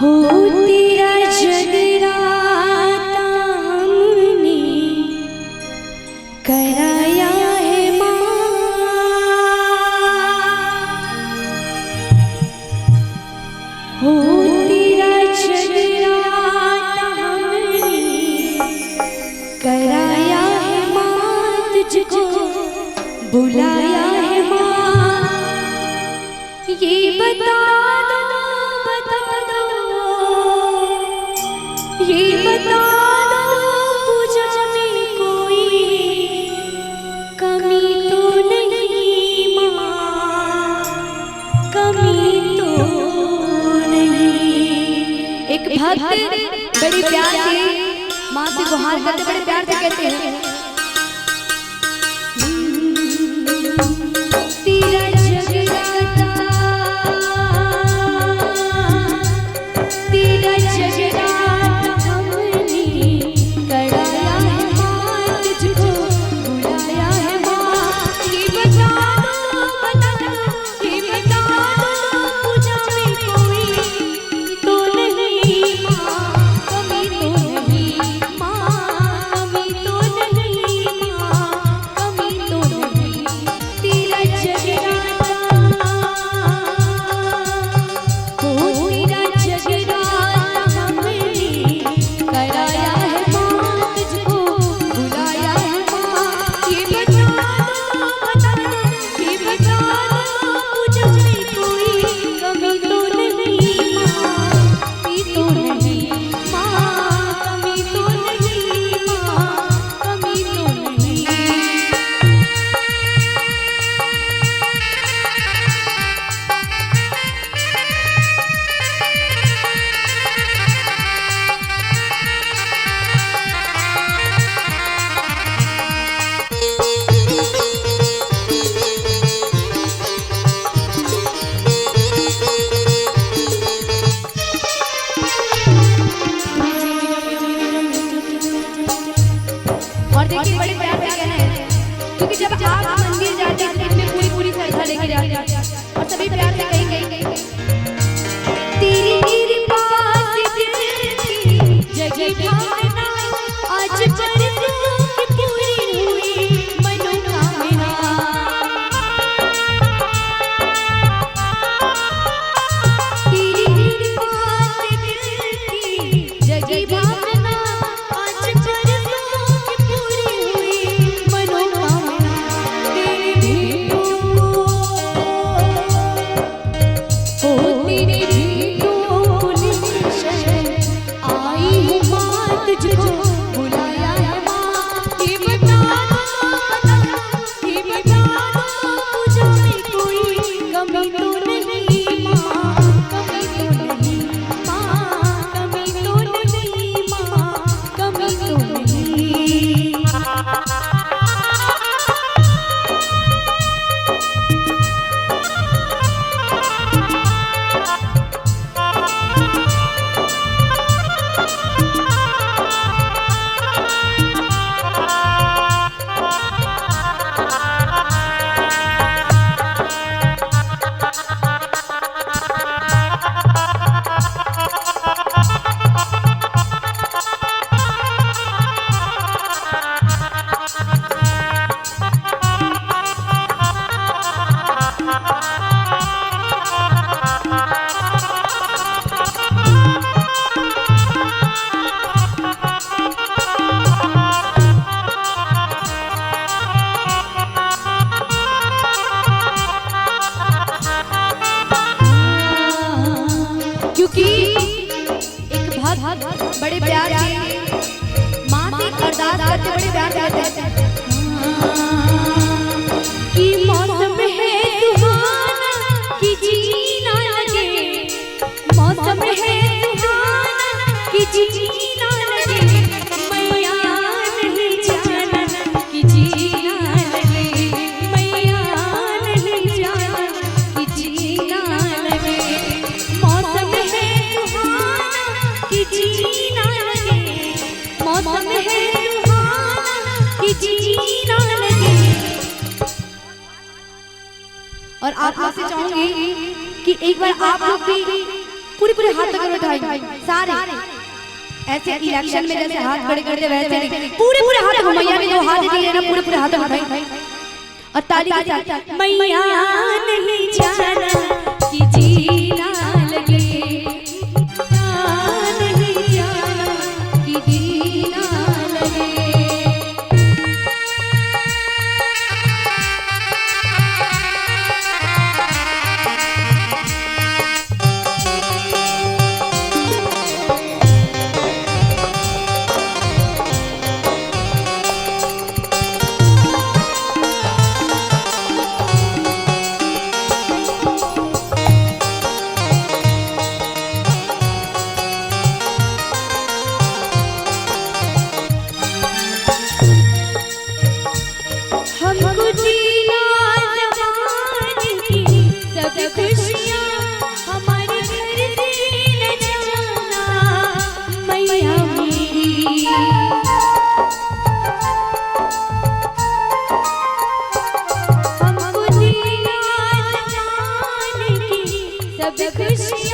हो तेरा जगराता हमने कराया है माँ, हो तेरा जगराता हमने कराया है माँ, तुझको बुलाया है माँ। ये बता दो, ये बता दो पूजा में कोई कमी तो नहीं माँ, कमी तो नहीं। एक भक्त बड़े प्यार से माँ से गुहार करते, बड़े प्यार से कहते हैं, तेरा जगराता, तेरा जगराता हमने कराया है माँ, तुझको बुलाया है माँ। ये बता दो, ये बता दो पूजा में कोई तो नहीं माँ, कमी तो नहीं माँ, कमी तो नहीं माँ, कमी तो नहीं। तेरा जगराता, हो तेरा जगराता हमने कराया है माँ, तुझको बुलाया है माँ। ये बता दो, ये बता दो पूजा में कोई कमी तो नहीं माँ, कमी तो नहीं माँ, कमी तो नहीं माँ, कमी तो नहीं। और देखिए बड़े प्यार से कहना है, क्योंकि जब आप मंदिर जाते हैं इसमें पूरी पूरी श्रद्धा लेके जाते हैं और सभी प्यार से कहेंगे, तेरी कृपा से दिल की जगी भावना, आज बरसों की पूरी हुई मनोकामना। तेरी कृपा से दिल की जगी भावना, आज बरसों की पूरी हुई मनोकामना। तेरी भेंटों को, हो तेरी भेंटों को लेकर आई हूँ माँ, तुझको बुलाया है माँ। ये बता दो, ये बता दो पूजा में कोई कमी तो नहीं माँ, कमी तो नहीं माँ, कमी तो नहीं माँ, कमी तो नहीं। क्योंकि एक भक्त बड़े प्यार से माँ से अरदास करते, बड़े प्यार से कहते हैं कि मौसम है सुहाना कि जीना लगे, मौसम है सुहाना कि जीना लगे, मैया नहीं जाना कि जीना लगे, मैया नहीं जाना कि जीना लगे। मौसम है सुहाना कि जीना लगे, मौसम है सुहाना कि जीना लगे। और आप लोग से चाहूंगी कि एक बार आप लोग भी पूरे पूरे हाथ अगर उठाएंगे सारे ऐसे इलेक्शन में जैसे हाथ खड़े करते वैसे नहीं, पूरे पूरे हाथ को मैया ने जो हाथ दिए ना पूरे पूरे हाथ उठाए और ताली के साथ मैया नहीं जाना कि जीना लगे, नहीं जाना कि जीना लगे। हमको जीना ज़माने की सब खुशियाँ हमारे घर से न जाना मैया मेरी। हमको जीना ज़माने की सब खुशियाँ